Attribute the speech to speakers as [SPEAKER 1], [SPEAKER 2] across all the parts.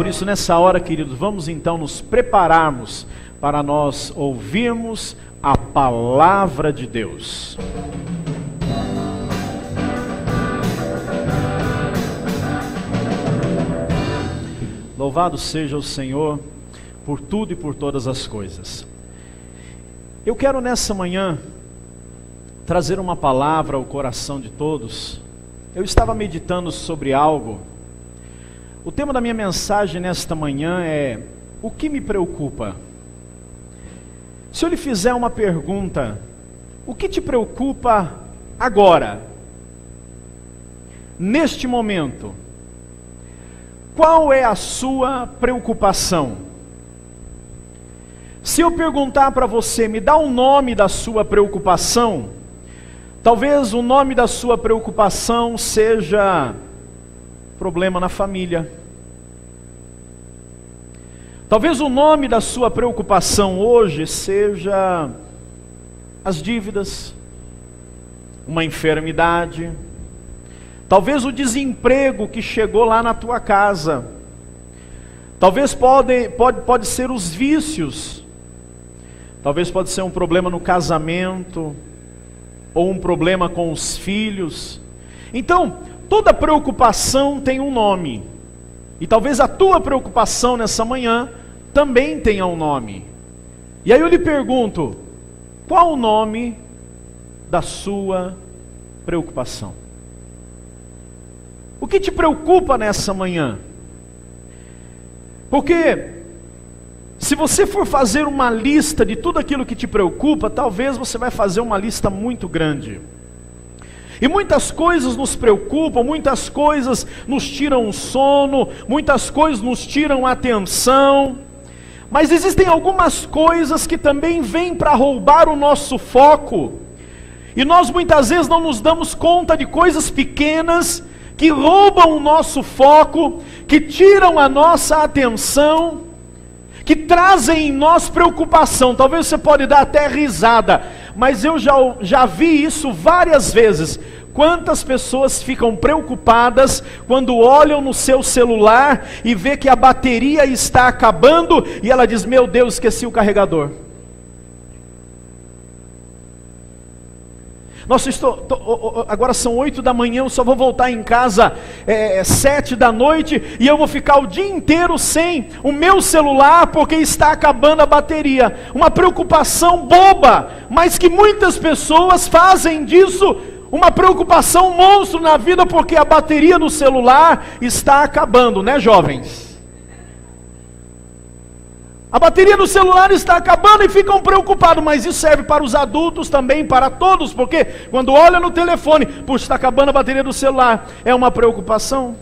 [SPEAKER 1] Por isso, nessa hora, queridos, vamos então nos prepararmos para nós ouvirmos a palavra de Deus. Louvado seja o Senhor por tudo e por todas as coisas. Eu quero nessa manhã trazer uma palavra ao coração de todos. Eu estava meditando sobre algo. O tema da minha mensagem nesta manhã é: o que me preocupa? Se eu lhe fizer uma pergunta, o que te preocupa agora? Neste momento? Qual é a sua preocupação? Se eu perguntar para você, me dá o nome da sua preocupação, talvez o nome da sua preocupação seja problema na família. Talvez o nome da sua preocupação hoje seja as dívidas, uma enfermidade, talvez o desemprego que chegou lá na tua casa, talvez pode ser os vícios, talvez pode ser um problema no casamento, ou um problema com os filhos. Então, toda preocupação tem um nome, e talvez a tua preocupação nessa manhã também tenha um nome. E aí eu lhe pergunto, qual o nome da sua preocupação? O que te preocupa nessa manhã? Porque se você for fazer uma lista de tudo aquilo que te preocupa, talvez você vai fazer uma lista muito grande. E muitas coisas nos preocupam, muitas coisas nos tiram o sono, muitas coisas nos tiram a atenção. Mas existem algumas coisas que também vêm para roubar o nosso foco. E nós muitas vezes não nos damos conta de coisas pequenas que roubam o nosso foco, que tiram a nossa atenção, que trazem em nós preocupação. Talvez você pode dar até risada, mas eu já vi isso várias vezes. Quantas pessoas ficam preocupadas quando olham no seu celular e vê que a bateria está acabando e ela diz: meu Deus, esqueci o carregador. Nossa, agora são 8 da manhã, eu só vou voltar em casa 7 da noite e eu vou ficar o dia inteiro sem o meu celular porque está acabando a bateria. Uma preocupação boba, mas que muitas pessoas fazem disso uma preocupação monstro na vida porque a bateria do celular está acabando, né, jovens? A bateria do celular está acabando e ficam preocupados, mas isso serve para os adultos também, para todos, porque quando olha no telefone, puxa, está acabando a bateria do celular, é uma preocupação.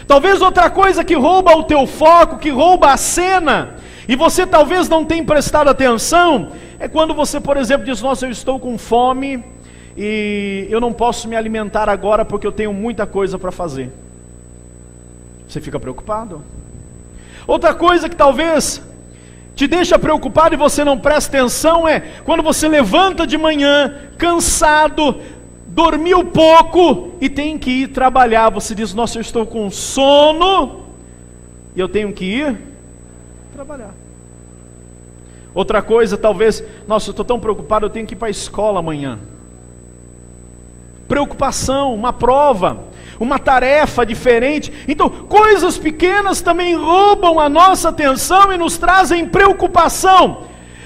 [SPEAKER 1] Talvez outra coisa que rouba o teu foco, que rouba a cena, e você talvez não tenha prestado atenção, é quando você, por exemplo, diz: nossa, eu estou com fome, e eu não posso me alimentar agora porque eu tenho muita coisa para fazer. Você fica preocupado. Outra coisa que talvez te deixa preocupado e você não presta atenção é quando você levanta de manhã, cansado, dormiu pouco e tem que ir trabalhar. Você diz: nossa, eu estou com sono e eu tenho que ir trabalhar. Outra coisa, talvez: nossa, eu estou tão preocupado, eu tenho que ir para a escola amanhã. Preocupação, uma prova, uma tarefa diferente. Então, coisas pequenas também roubam a nossa atenção e nos trazem preocupação.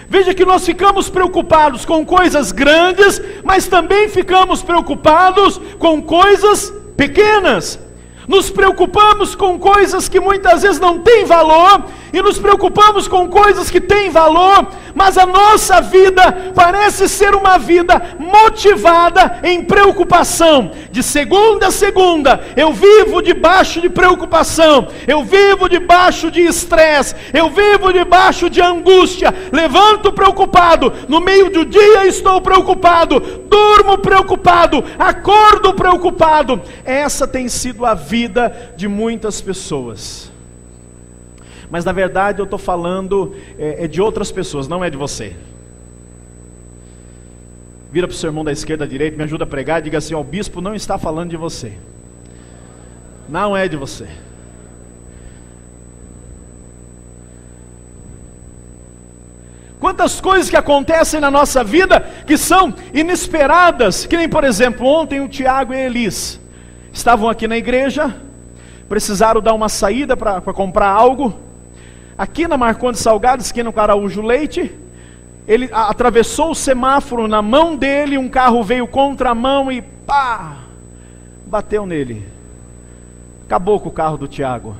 [SPEAKER 1] Veja que nós ficamos preocupados com coisas grandes, mas também ficamos preocupados com coisas pequenas. Nos preocupamos com coisas que muitas vezes não têm valor, e nos preocupamos com coisas que têm valor, mas a nossa vida parece ser uma vida motivada em preocupação. De segunda a segunda, eu vivo debaixo de preocupação, eu vivo debaixo de estresse, eu vivo debaixo de angústia. Levanto preocupado, no meio do dia estou preocupado, durmo preocupado, acordo preocupado. Essa tem sido a vida de muitas pessoas. Mas na verdade eu estou falando de outras pessoas, não é de você. Vira para o seu irmão da esquerda, da direita, me ajuda a pregar e diga assim: ó, o bispo não está falando de você. Não é de você. Quantas coisas que acontecem na nossa vida que são inesperadas. Que nem, por exemplo, ontem o Tiago e a Elis estavam aqui na igreja, precisaram dar uma saída para comprar algo. Aqui na Marcondes Salgado, esquina com Araújo Leite, ele atravessou o semáforo na mão dele, um carro veio contra a mão e pá, bateu nele. Acabou com o carro do Tiago.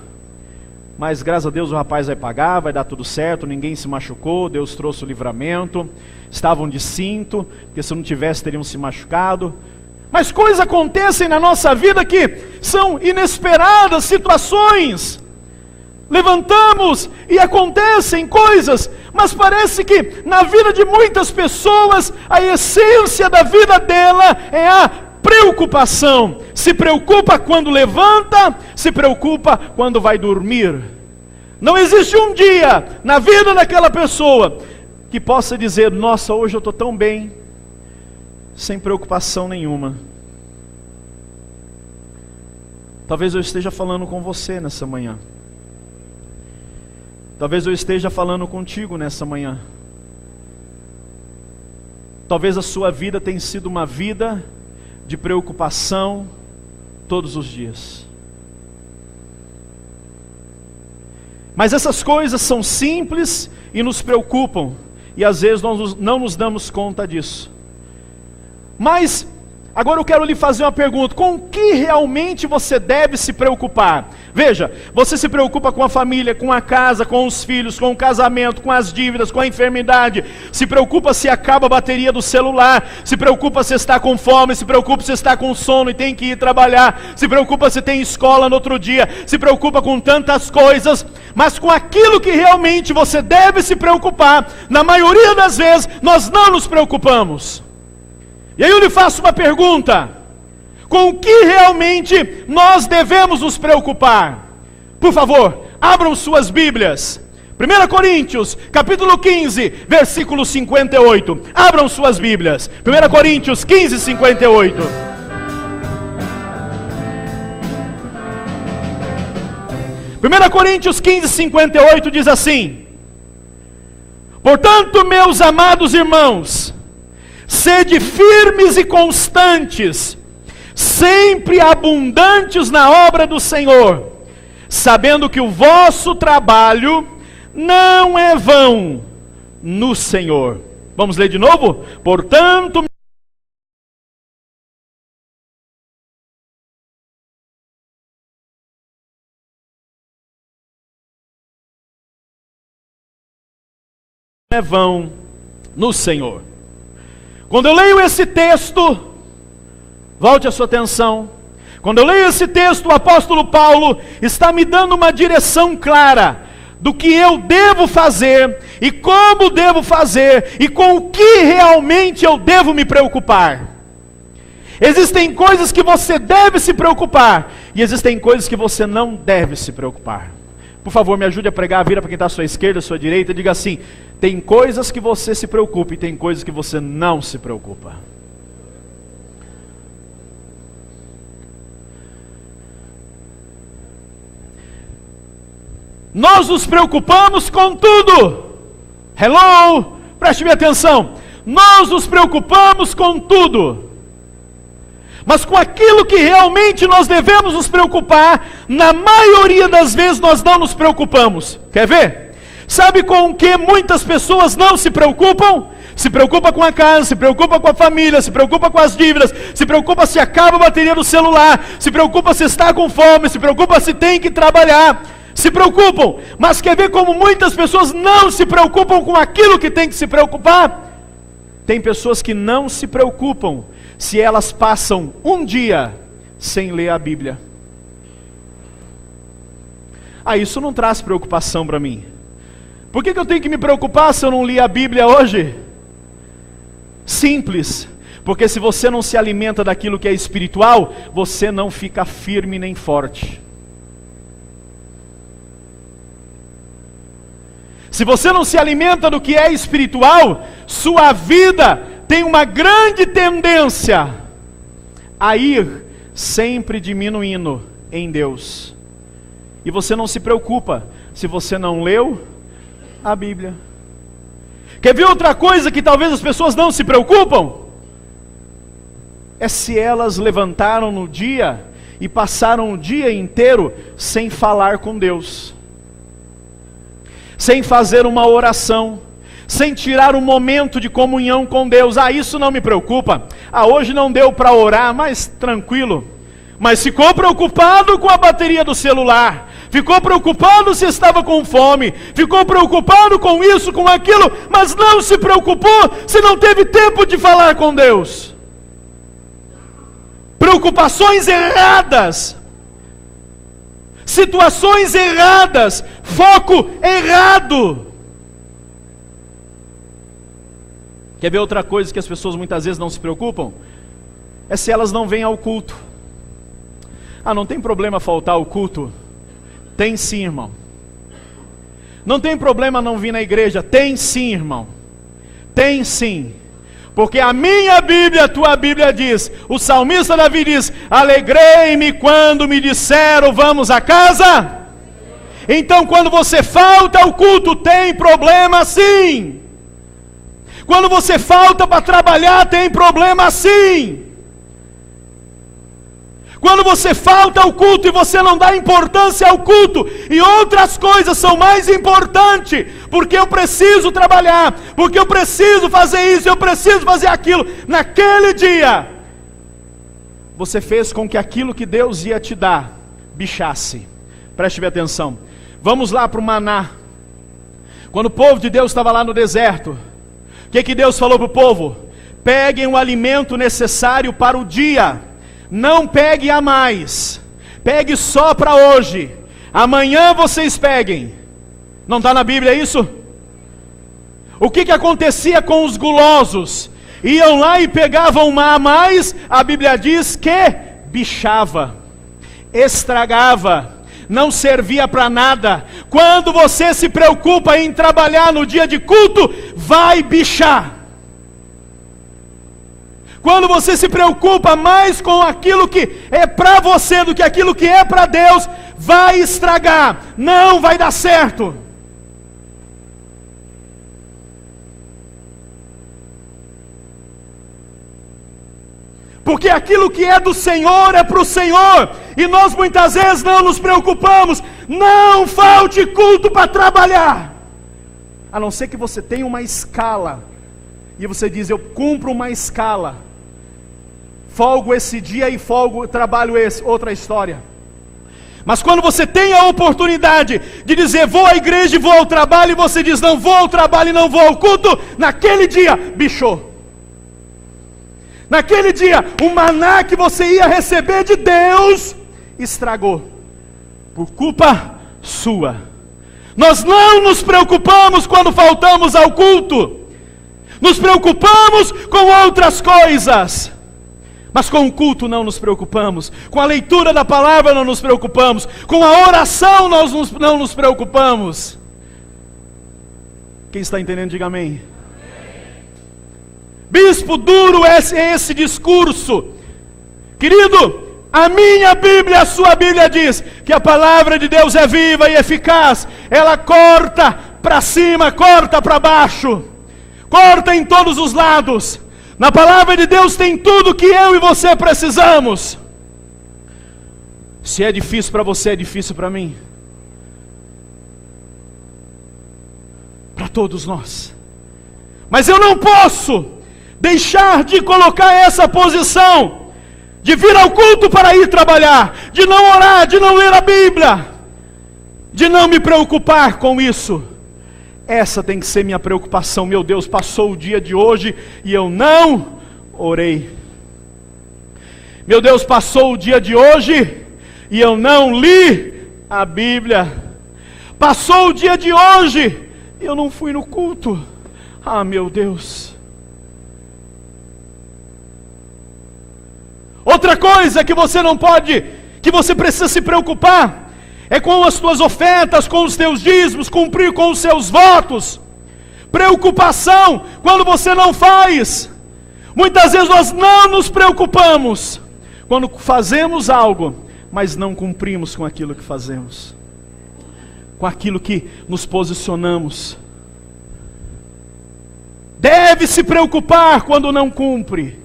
[SPEAKER 1] Mas graças a Deus o rapaz vai pagar, vai dar tudo certo, ninguém se machucou, Deus trouxe o livramento. Estavam de cinto, porque se não tivesse teriam se machucado. Mas coisas acontecem na nossa vida que são inesperadas, situações. Levantamos e acontecem coisas, mas parece que na vida de muitas pessoas, a essência da vida dela é a preocupação. Se preocupa quando levanta, se preocupa quando vai dormir. Não existe um dia na vida daquela pessoa que possa dizer: nossa, hoje eu estou tão bem, sem preocupação nenhuma. Talvez eu esteja falando com você nessa manhã. Talvez eu esteja falando contigo nessa manhã. Talvez a sua vida tenha sido uma vida de preocupação todos os dias. Mas essas coisas são simples e nos preocupam, e às vezes nós não nos damos conta disso. Mas agora eu quero lhe fazer uma pergunta: com o que realmente você deve se preocupar? Veja, você se preocupa com a família, com a casa, com os filhos, com o casamento, com as dívidas, com a enfermidade. Se preocupa se acaba a bateria do celular. Se preocupa se está com fome. Se preocupa se está com sono e tem que ir trabalhar. Se preocupa se tem escola no outro dia. Se preocupa com tantas coisas. Mas com aquilo que realmente você deve se preocupar, na maioria das vezes nós não nos preocupamos. E aí eu lhe faço uma pergunta: com o que realmente nós devemos nos preocupar? Por favor, abram suas Bíblias. 1 Coríntios, capítulo 15, versículo 58. Abram suas Bíblias. 1 Coríntios 15, 58. Primeira Coríntios 15, 58 diz assim: portanto, meus amados irmãos, sede firmes e constantes, sempre abundantes na obra do Senhor, sabendo que o vosso trabalho não é vão no Senhor. Vamos ler de novo? Portanto, não é vão no Senhor. Quando eu leio esse texto, volte a sua atenção. Quando eu leio esse texto, o apóstolo Paulo está me dando uma direção clara do que eu devo fazer e como devo fazer e com o que realmente eu devo me preocupar. Existem coisas que você deve se preocupar e existem coisas que você não deve se preocupar. Por favor, me ajude a pregar, vira para quem está à sua esquerda, à sua direita, e diga assim: tem coisas que você se preocupa e tem coisas que você não se preocupa. Nós nos preocupamos com tudo. Hello? Preste minha atenção. Nós nos preocupamos com tudo. Mas com aquilo que realmente nós devemos nos preocupar, na maioria das vezes nós não nos preocupamos. Quer ver? Sabe com o que muitas pessoas não se preocupam? Se preocupa com a casa, se preocupa com a família, se preocupa com as dívidas, se preocupa se acaba a bateria do celular, se preocupa se está com fome, se preocupa se tem que trabalhar. Se preocupam, mas quer ver como muitas pessoas não se preocupam com aquilo que tem que se preocupar? Tem pessoas que não se preocupam se elas passam um dia sem ler a Bíblia. Isso não traz preocupação para mim. Por que eu tenho que me preocupar se eu não li a Bíblia hoje? Simples, porque se você não se alimenta daquilo que é espiritual, você não fica firme nem forte. Se você não se alimenta do que é espiritual, sua vida tem uma grande tendência a ir sempre diminuindo em Deus. E você não se preocupa se você não leu a Bíblia. Quer ver outra coisa que talvez as pessoas não se preocupam? É se elas levantaram no dia e passaram o dia inteiro sem falar com Deus, sem fazer uma oração, sem tirar um momento de comunhão com Deus. Isso não me preocupa. Hoje não deu para orar, mas tranquilo. Mas ficou preocupado com a bateria do celular, ficou preocupado se estava com fome, ficou preocupado com isso, com aquilo, mas não se preocupou se não teve tempo de falar com Deus. Preocupações erradas, situações erradas, foco errado. Quer ver outra coisa que as pessoas muitas vezes não se preocupam? É se elas não vêm ao culto. Não tem problema faltar ao culto? Tem sim, irmão. Não tem problema não vir na igreja? Tem sim, irmão. Tem sim. Porque a minha Bíblia, a tua Bíblia diz, o salmista Davi diz: alegrei-me quando me disseram vamos à casa. Então quando você falta ao culto, tem problema sim. Quando você falta para trabalhar, tem problema sim. Quando você falta ao culto e você não dá importância ao culto, e outras coisas são mais importantes, porque eu preciso trabalhar, porque eu preciso fazer isso, eu preciso fazer aquilo, naquele dia, você fez com que aquilo que Deus ia te dar, bichasse. Preste bem atenção. Vamos lá para o maná. Quando o povo de Deus estava lá no deserto, o que Deus falou para o povo? Peguem o alimento necessário para o dia. Não pegue a mais, pegue só para hoje, amanhã vocês peguem. Não está na Bíblia isso? O que acontecia com os gulosos? Iam lá e pegavam uma a mais, a Bíblia diz que bichava, estragava, não servia para nada. Quando você se preocupa em trabalhar no dia de culto, vai bichar. Quando você se preocupa mais com aquilo que é para você do que aquilo que é para Deus, vai estragar, não vai dar certo. Porque aquilo que é do Senhor é para o Senhor, e nós muitas vezes não nos preocupamos. Não falte culto para trabalhar, a não ser que você tenha uma escala, e você diz: eu cumpro uma escala, folgo esse dia e folgo, trabalho esse, outra história. Mas quando você tem a oportunidade de dizer vou à igreja e vou ao trabalho, e você diz não vou ao trabalho e não vou ao culto, naquele dia, bichou. Naquele dia, o maná que você ia receber de Deus, estragou, por culpa sua. Nós não nos preocupamos quando faltamos ao culto, nos preocupamos com outras coisas. Mas com o culto não nos preocupamos, com a leitura da palavra não nos preocupamos, com a oração nós não nos preocupamos. Quem está entendendo, diga amém. Bispo, duro é esse discurso. Querido, a minha Bíblia, a sua Bíblia diz que a palavra de Deus é viva e eficaz. Ela corta para cima, corta para baixo, corta em todos os lados. Na palavra de Deus tem tudo que eu e você precisamos. Se é difícil para você, é difícil para mim, para todos nós. Mas eu não posso deixar de colocar essa posição, de vir ao culto para ir trabalhar, de não orar, de não ler a Bíblia, de não me preocupar com isso. Essa tem que ser minha preocupação. Meu Deus, passou o dia de hoje e eu não orei. Meu Deus, passou o dia de hoje e eu não li a Bíblia. Passou o dia de hoje e eu não fui no culto. Meu Deus. Outra coisa que você não pode, que você precisa se preocupar, é com as tuas ofertas, com os teus dízimos, cumprir com os seus votos. Preocupação quando você não faz. Muitas vezes nós não nos preocupamos quando fazemos algo, mas não cumprimos com aquilo que fazemos, com aquilo que nos posicionamos. deve se preocupar quando não cumpre.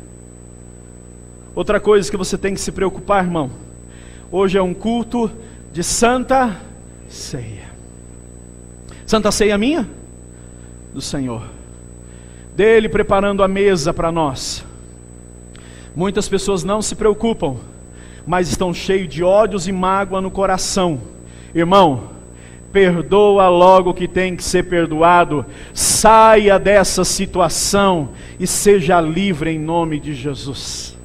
[SPEAKER 1] Outra coisa que você tem que se preocupar, irmão. Hoje é um culto de Santa Ceia. Santa Ceia minha? Do Senhor. Dele preparando a mesa para nós. Muitas pessoas não se preocupam, mas estão cheios de ódios e mágoa no coração. Irmão, perdoa logo o que tem que ser perdoado. Saia dessa situação e seja livre em nome de Jesus.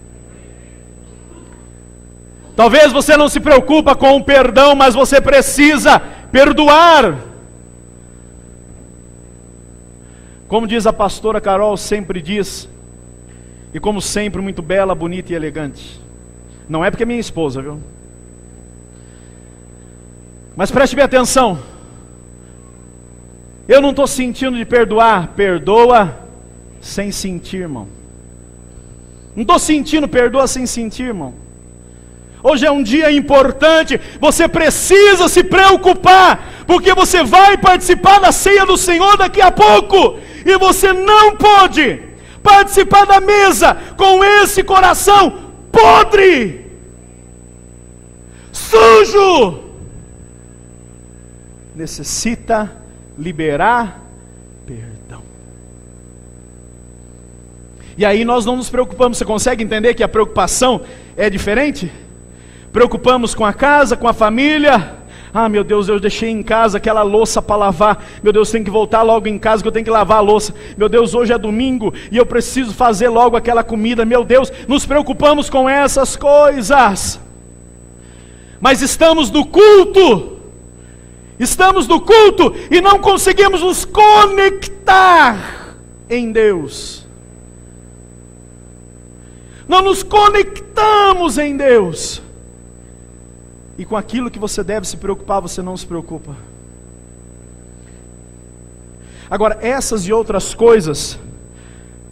[SPEAKER 1] Talvez você não se preocupa com o perdão, mas você precisa perdoar. Como diz a pastora Carol sempre diz, e como sempre muito bela, bonita e elegante. Não é porque é minha esposa, viu? Mas preste bem atenção. Eu não estou sentindo de perdoar. Perdoa sem sentir, irmão. Não estou sentindo, perdoa sem sentir, irmão. Hoje é um dia importante, você precisa se preocupar, porque você vai participar da ceia do Senhor daqui a pouco, e você não pode participar da mesa com esse coração podre, sujo. Necessita liberar perdão. E aí nós não nos preocupamos. Você consegue entender que a preocupação é diferente? Preocupamos com a casa, com a família. Ah, meu Deus, eu deixei em casa aquela louça para lavar. Meu Deus, tem que voltar logo em casa que eu tenho que lavar a louça. Meu Deus, hoje é domingo e eu preciso fazer logo aquela comida. Meu Deus, nos preocupamos com essas coisas. Mas estamos no culto. Estamos no culto e não conseguimos nos conectar em Deus. Não nos conectamos em Deus. E com aquilo que você deve se preocupar, você não se preocupa. Agora, essas e outras coisas,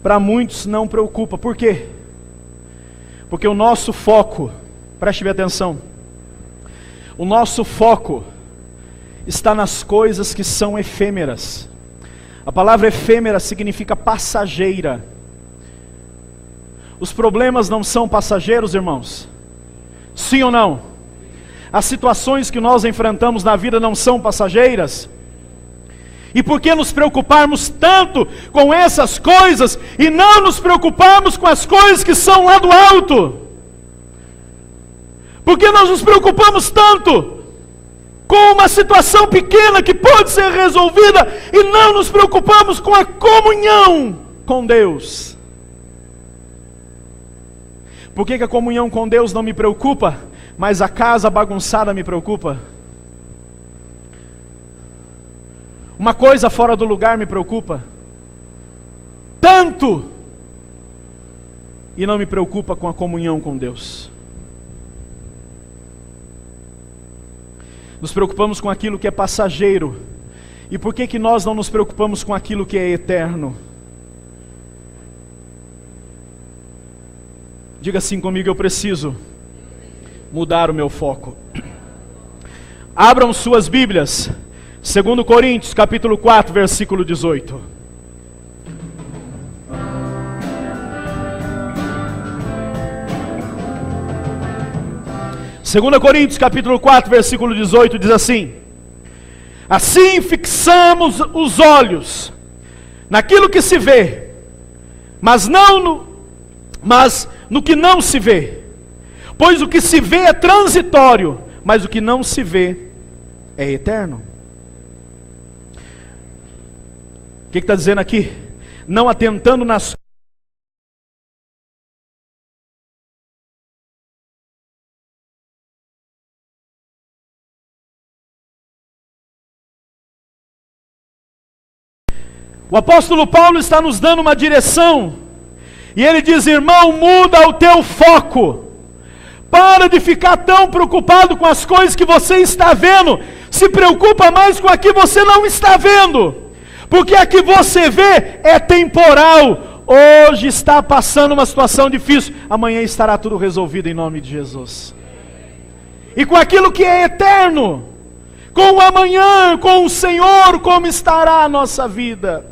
[SPEAKER 1] para muitos não preocupa. Por quê? Porque o nosso foco, preste bem atenção, o nosso foco está nas coisas que são efêmeras. A palavra efêmera significa passageira. Os problemas não são passageiros, irmãos? Sim ou não? As situações que nós enfrentamos na vida não são passageiras? E por que nos preocuparmos tanto com essas coisas e não nos preocuparmos com as coisas que são lá do alto? Por que nós nos preocupamos tanto com uma situação pequena que pode ser resolvida e não nos preocupamos com a comunhão com Deus? Por que a comunhão com Deus não me preocupa, mas a casa bagunçada me preocupa? Uma coisa fora do lugar me preocupa tanto e não me preocupa com a comunhão com Deus. Nos preocupamos com aquilo que é passageiro. E por que nós não nos preocupamos com aquilo que é eterno? Diga assim comigo: eu preciso mudar o meu foco. Abram suas Bíblias, 2 Coríntios, capítulo 4, versículo 18. Segunda Coríntios, capítulo 4, versículo 18, diz assim: assim fixamos os olhos naquilo que se vê, mas no que não se vê. Pois o que se vê é transitório, mas o que não se vê é eterno. O que está dizendo aqui? Não atentando nas O apóstolo Paulo está nos dando uma direção, e ele diz: irmão, muda o teu foco, para de ficar tão preocupado com as coisas que você está vendo, se preocupa mais com a que você não está vendo, porque a que você vê é temporal. Hoje está passando uma situação difícil, amanhã estará tudo resolvido em nome de Jesus. E com aquilo que é eterno, com o amanhã, com o Senhor, como estará a nossa vida?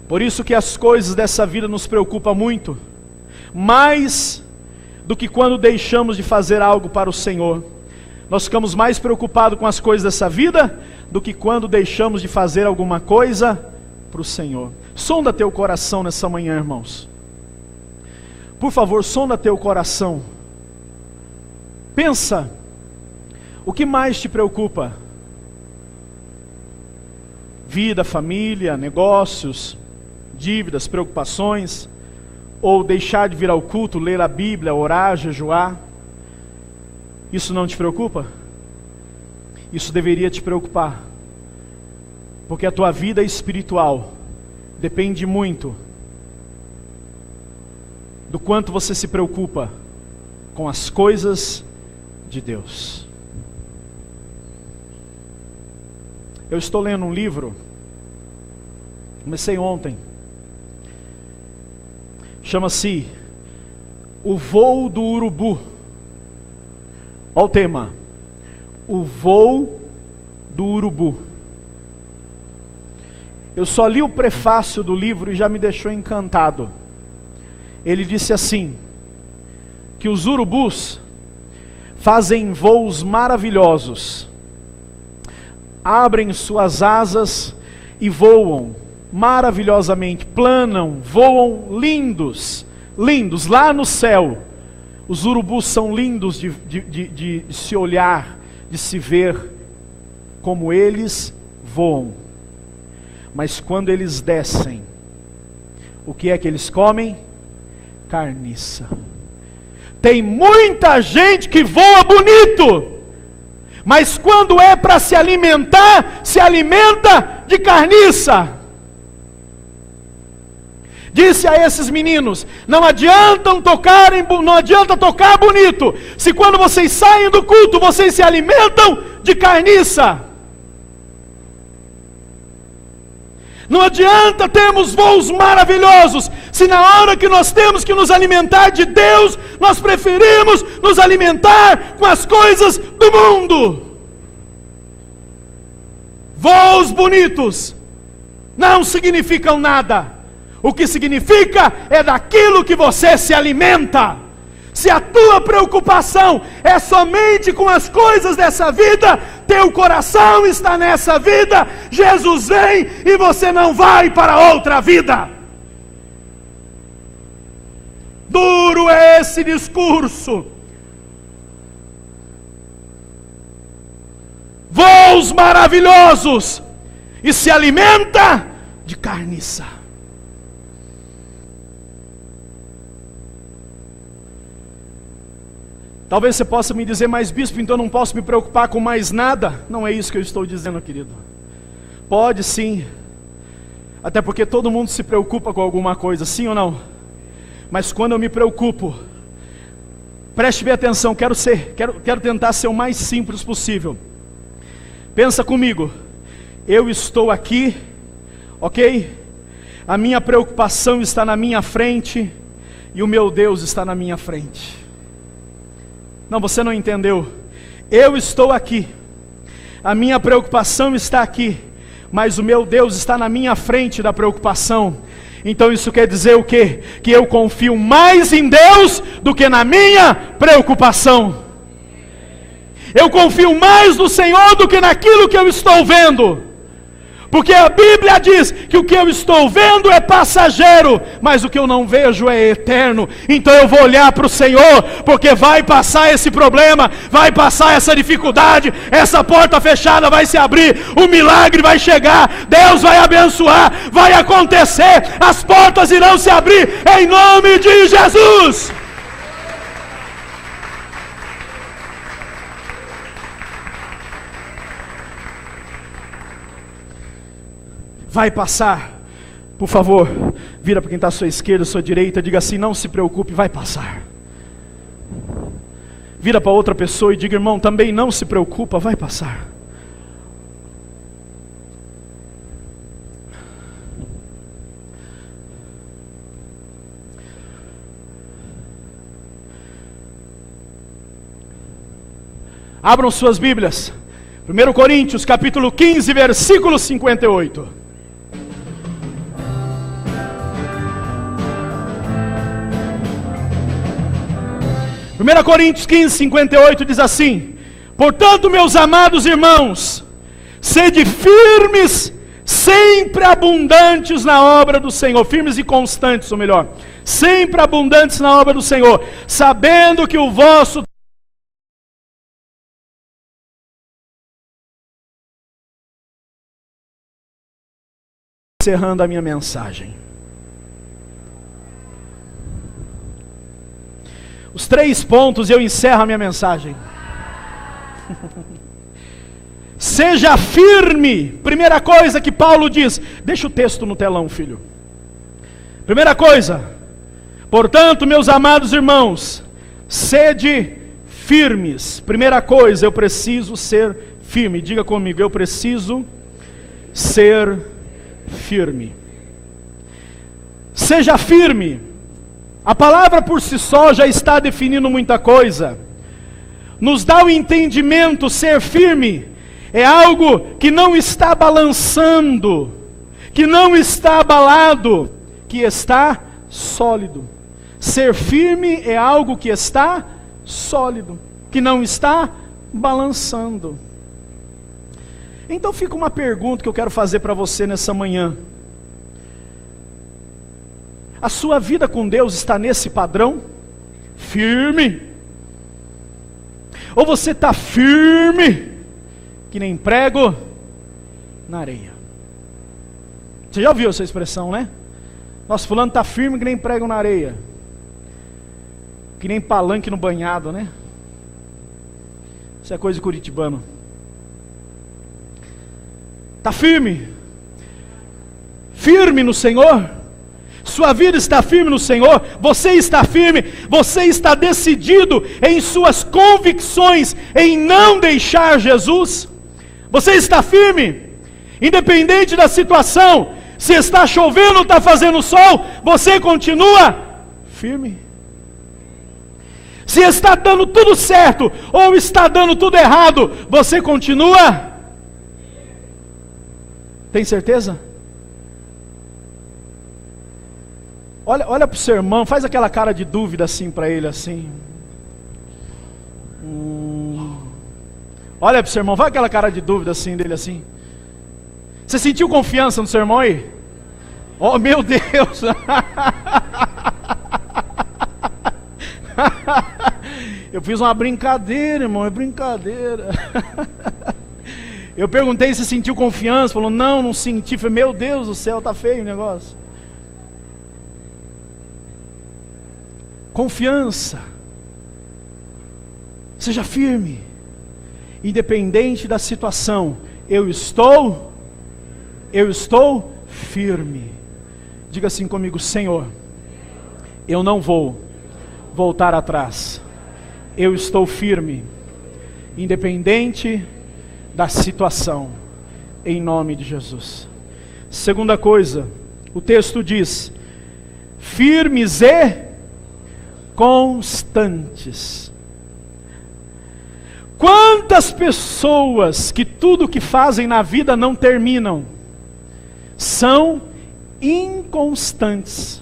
[SPEAKER 1] Por isso que as coisas dessa vida nos preocupam muito, mais do que quando deixamos de fazer algo para o Senhor. Nós ficamos mais preocupados com as coisas dessa vida do que quando deixamos de fazer alguma coisa para o Senhor. Sonda teu coração nessa manhã, irmãos. Por favor, sonda teu coração. Pensa, o que mais te preocupa? Vida, família, negócios, dívidas, preocupações, ou deixar de vir ao culto, ler a Bíblia, orar, jejuar? Isso não te preocupa? Isso deveria te preocupar, porque a tua vida espiritual depende muito do quanto você se preocupa com as coisas de Deus. Eu estou lendo um livro, comecei ontem, chama-se O Voo do Urubu. Olha o tema: O Voo do Urubu. Eu só li o prefácio do livro e já me deixou encantado. Ele disse assim, que os urubus fazem voos maravilhosos, abrem suas asas e voam maravilhosamente, planam, voam lindos, lindos, lá no céu. Os urubus são lindos de se olhar, de se ver, como eles voam. Mas quando eles descem, o que é que eles comem? Carniça. Tem muita gente que voa bonito, mas quando é para se alimentar, se alimenta de carniça. Disse a esses meninos: não adianta tocar bonito, se quando vocês saem do culto, vocês se alimentam de carniça. Não adianta termos voos maravilhosos, se na hora que nós temos que nos alimentar de Deus, nós preferimos nos alimentar com as coisas do mundo. Voos bonitos não significam nada. O que significa é daquilo que você se alimenta. Se a tua preocupação é somente com as coisas dessa vida, teu coração está nessa vida, Jesus vem e você não vai para outra vida. Duro é esse discurso. Voos maravilhosos e se alimenta de carniça. Talvez você possa me dizer: mas bispo, então eu não posso me preocupar com mais nada? Não é isso que eu estou dizendo, querido. Pode sim, até porque todo mundo se preocupa com alguma coisa, sim ou não? Mas quando eu me preocupo, preste bem atenção, quero tentar ser o mais simples possível. Pensa comigo, eu estou aqui, ok? A minha preocupação está na minha frente e o meu Deus está na minha frente. Não, você não entendeu. Eu estou aqui, a minha preocupação está aqui, mas o meu Deus está na minha frente da preocupação. Então isso quer dizer o quê? Que eu confio mais em Deus do que na minha preocupação. Eu confio mais no Senhor do que naquilo que eu estou vendo. Porque a Bíblia diz que o que eu estou vendo é passageiro, mas o que eu não vejo é eterno. Então eu vou olhar para o Senhor, porque vai passar esse problema, vai passar essa dificuldade, essa porta fechada vai se abrir, o milagre vai chegar, Deus vai abençoar, vai acontecer, as portas irão se abrir, em nome de Jesus. Vai passar. Por favor, vira para quem está à sua esquerda, à sua direita, diga assim: não se preocupe, vai passar. Vira para outra pessoa e diga: irmão, também não se preocupa, vai passar. Abram suas Bíblias, 1 Coríntios capítulo 15, versículo 58. 1 Coríntios 15, 58 diz assim: portanto, meus amados irmãos, sede firmes, sempre abundantes na obra do Senhor, firmes e constantes, ou melhor, sempre abundantes na obra do Senhor, sabendo que o vosso... Encerrando a minha mensagem. Os 3 pontos e eu encerro a minha mensagem. Seja firme. Primeira coisa que Paulo diz. Deixa o texto no telão, filho. Primeira coisa. Portanto, meus amados irmãos, sede firmes. Primeira coisa, eu preciso ser firme. Diga comigo, eu preciso ser firme. Seja firme. A palavra por si só já está definindo muita coisa. Nos dá o entendimento, ser firme é algo que não está balançando, que não está abalado, que está sólido. Ser firme é algo que está sólido, que não está balançando. Então fica uma pergunta que eu quero fazer para você nessa manhã. A sua vida com Deus está nesse padrão? Firme? Ou você está firme, que nem prego na areia? Você já ouviu essa expressão, né? Nossa, fulano está firme que nem prego na areia. Que nem palanque no banhado, né? Isso é coisa de curitibano. Está firme? Firme no Senhor? Sua vida está firme no Senhor? Você está firme? Você está decidido em suas convicções em não deixar Jesus? Você está firme? Independente da situação, se está chovendo ou está fazendo sol, você continua firme? Se está dando tudo certo ou está dando tudo errado, você continua? Tem certeza? Olha para o seu irmão, faz aquela cara de dúvida assim para ele, assim. Olha para o seu irmão, faz aquela cara de dúvida assim dele, assim. Você sentiu confiança no seu irmão aí? Oh, meu Deus! Eu fiz uma brincadeira, irmão, é brincadeira. Eu perguntei se sentiu confiança, falou, não senti. Falei, meu Deus do céu, tá feio o negócio. Confiança. Seja firme. Independente da situação, eu estou firme. Diga assim comigo, Senhor, eu não vou voltar atrás. Eu estou firme, independente da situação, em nome de Jesus. Segunda coisa, o texto diz, firmes e constantes. Quantas pessoas que tudo que fazem na vida não terminam, são inconstantes.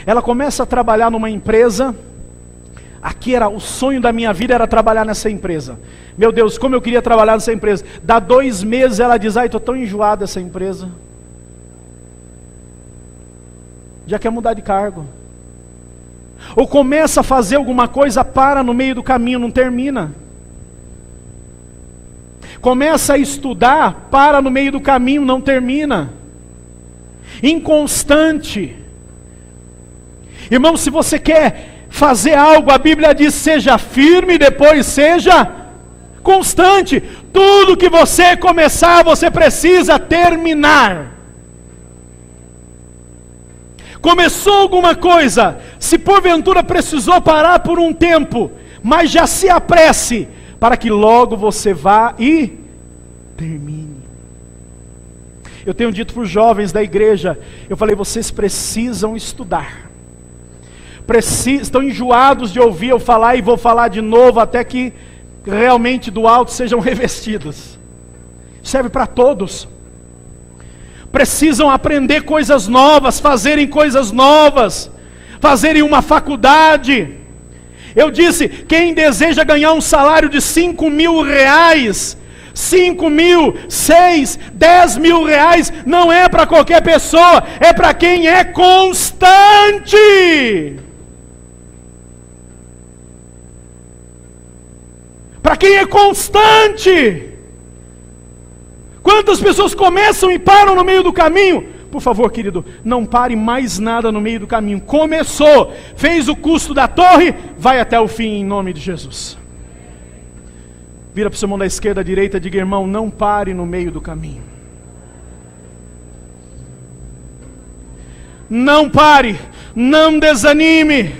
[SPEAKER 1] Ela começa a trabalhar numa empresa. Aqui era o sonho da minha vida, era trabalhar nessa empresa. Meu Deus, como eu queria trabalhar nessa empresa. Dá 2 meses ela diz, ai, estou tão enjoada dessa empresa. Já quer mudar de cargo. Ou começa a fazer alguma coisa, para no meio do caminho, não termina. Começa a estudar, para no meio do caminho, não termina. Inconstante. Irmão, se você quer fazer algo, a Bíblia diz, seja firme, depois seja constante. Tudo que você começar, você precisa terminar. Começou alguma coisa, se porventura precisou parar por um tempo, mas já se apresse, para que logo você vá e termine. Eu tenho dito para os jovens da igreja, eu falei, vocês precisam estudar. Estão enjoados de ouvir eu falar e vou falar de novo até que realmente do alto sejam revestidos. Serve para todos. Precisam aprender coisas novas, fazerem coisas novas. fazerem uma faculdade. Eu disse, quem deseja ganhar um salário de 5 mil reais, 5 mil, 6, 10 mil reais, não é para qualquer pessoa, é para quem é constante. Para quem é constante. Quantas pessoas começam e param no meio do caminho? Por favor, querido, não pare mais nada no meio do caminho. Começou, fez o custo da torre, vai até o fim em nome de Jesus. Vira para o seu irmão da esquerda, da direita, diga: irmão, não pare no meio do caminho. Não pare, não desanime.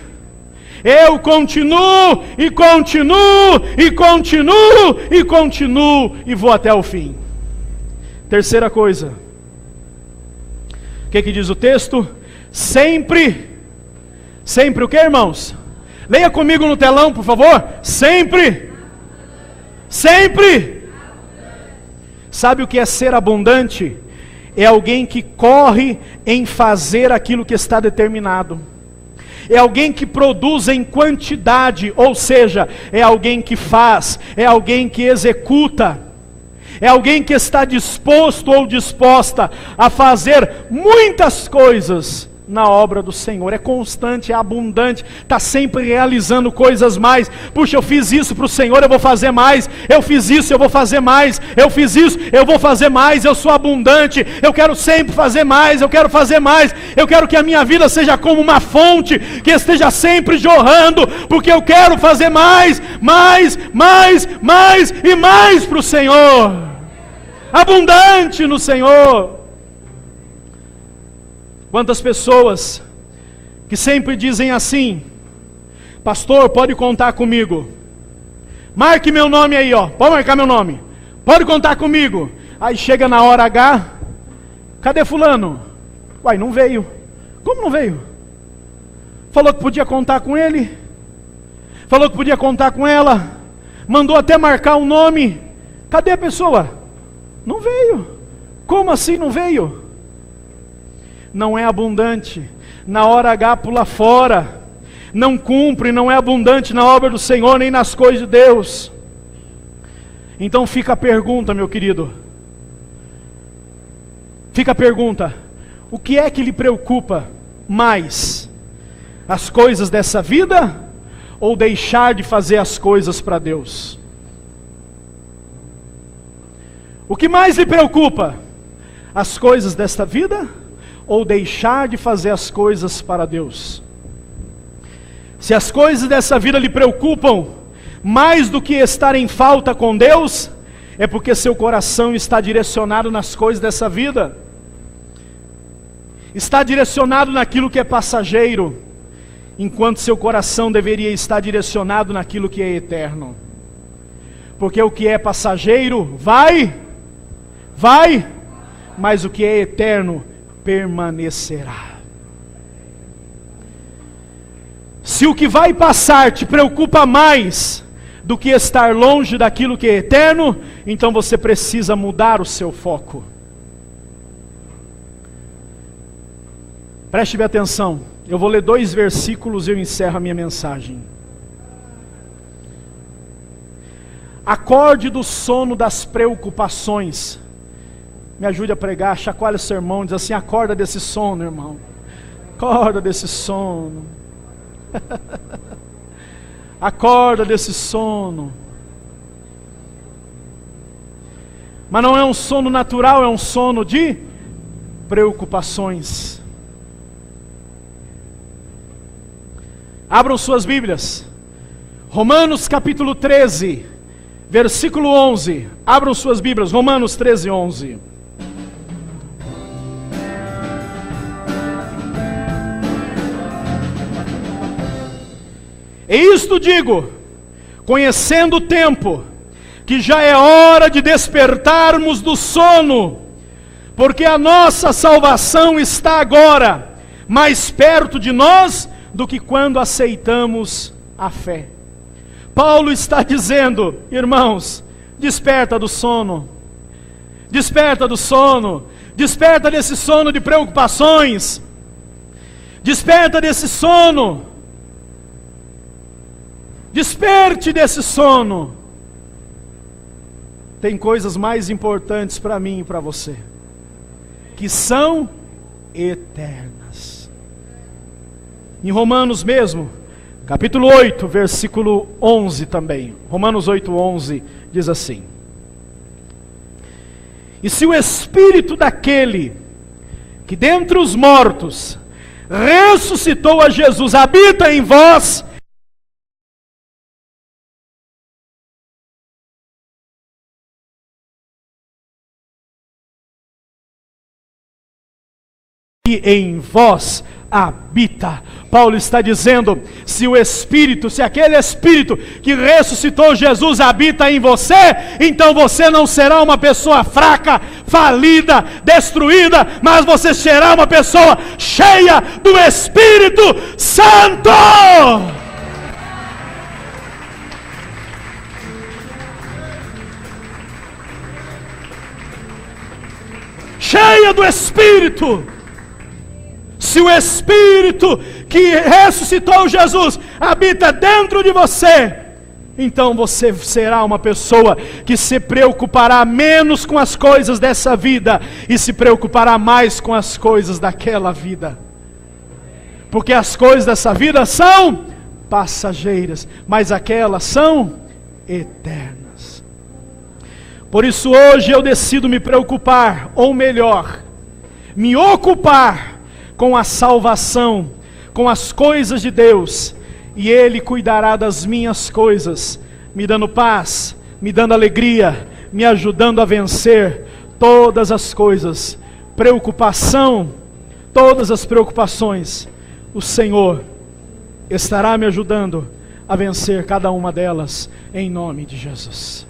[SPEAKER 1] Eu continuo, e continuo, e continuo, e continuo, e vou até o fim. Terceira coisa. O que diz o texto? Sempre o que, irmãos? Leia comigo no telão, por favor. Sempre. Sabe o que é ser abundante? É alguém que corre em fazer aquilo que está determinado. É alguém que produz em quantidade, ou seja, é alguém que faz, é alguém que executa. É alguém que está disposto ou disposta a fazer muitas coisas na obra do Senhor. É constante, é abundante, está sempre realizando coisas mais. Puxa, eu fiz isso para o Senhor, eu vou fazer mais. Eu fiz isso, eu vou fazer mais. Eu fiz isso, eu vou fazer mais. Eu sou abundante, eu quero sempre fazer mais. Eu quero fazer mais. Eu quero que a minha vida seja como uma fonte que esteja sempre jorrando, porque eu quero fazer mais e mais para o Senhor. Abundante no Senhor. Quantas pessoas que sempre dizem assim: pastor, pode contar comigo. Marque meu nome aí, ó. Pode marcar meu nome. Pode contar comigo. Aí chega na hora H, cadê fulano? Uai, não veio. Como não veio? Falou que podia contar com ele. Falou que podia contar com ela. Mandou até marcar um nome. Cadê a pessoa? Não veio. Como assim não veio? Não é abundante, na hora H pula fora, não cumpre, não é abundante na obra do Senhor, nem nas coisas de Deus. Então fica a pergunta, meu querido, fica a pergunta: o que é que lhe preocupa mais? As coisas dessa vida ou deixar de fazer as coisas para Deus? O que mais lhe preocupa? As coisas desta vida ou deixar de fazer as coisas para Deus? Se as coisas dessa vida lhe preocupam mais do que estar em falta com Deus, é porque seu coração está direcionado nas coisas dessa vida, está direcionado naquilo que é passageiro, enquanto seu coração deveria estar direcionado naquilo que é eterno. Porque o que é passageiro vai, mas o que é eterno permanecerá. Se o que vai passar te preocupa mais do que estar longe daquilo que é eterno, então você precisa mudar o seu foco. Preste bem atenção, eu vou ler 2 versículos e eu encerro a minha mensagem. Acorde do sono das preocupações. Me ajude a pregar, chacoalha o seu irmão, diz assim: acorda desse sono, irmão. Acorda desse sono. Acorda desse sono. Mas não é um sono natural, é um sono de preocupações. Abram suas Bíblias. Romanos capítulo 13, versículo 11. Abram suas Bíblias, Romanos 13, 11. E isto digo, conhecendo o tempo, que já é hora de despertarmos do sono, porque a nossa salvação está agora mais perto de nós do que quando aceitamos a fé. Paulo está dizendo: irmãos, desperta do sono, desperta do sono, desperta desse sono de preocupações. Desperta desse sono. Desperte desse sono. Tem coisas mais importantes para mim e para você, que são eternas. Em Romanos mesmo, capítulo 8, versículo 11 também. Romanos 8, 11 diz assim: e se o Espírito daquele que dentre os mortos ressuscitou a Jesus habita em vós, e em vós habita. Paulo está dizendo, se o Espírito, se aquele Espírito que ressuscitou Jesus habita em você, então você não será uma pessoa fraca, falida, destruída, mas você será uma pessoa cheia do Espírito Santo. Cheia do Espírito. Se o Espírito que ressuscitou Jesus habita dentro de você, então você será uma pessoa que se preocupará menos com as coisas dessa vida e se preocupará mais com as coisas daquela vida. Porque as coisas dessa vida são passageiras, mas aquelas são eternas. Por isso hoje eu decido me preocupar, ou melhor, me ocupar com a salvação, com as coisas de Deus, e Ele cuidará das minhas coisas, me dando paz, me dando alegria, me ajudando a vencer todas as coisas. Preocupação, todas as preocupações, o Senhor estará me ajudando a vencer cada uma delas, em nome de Jesus.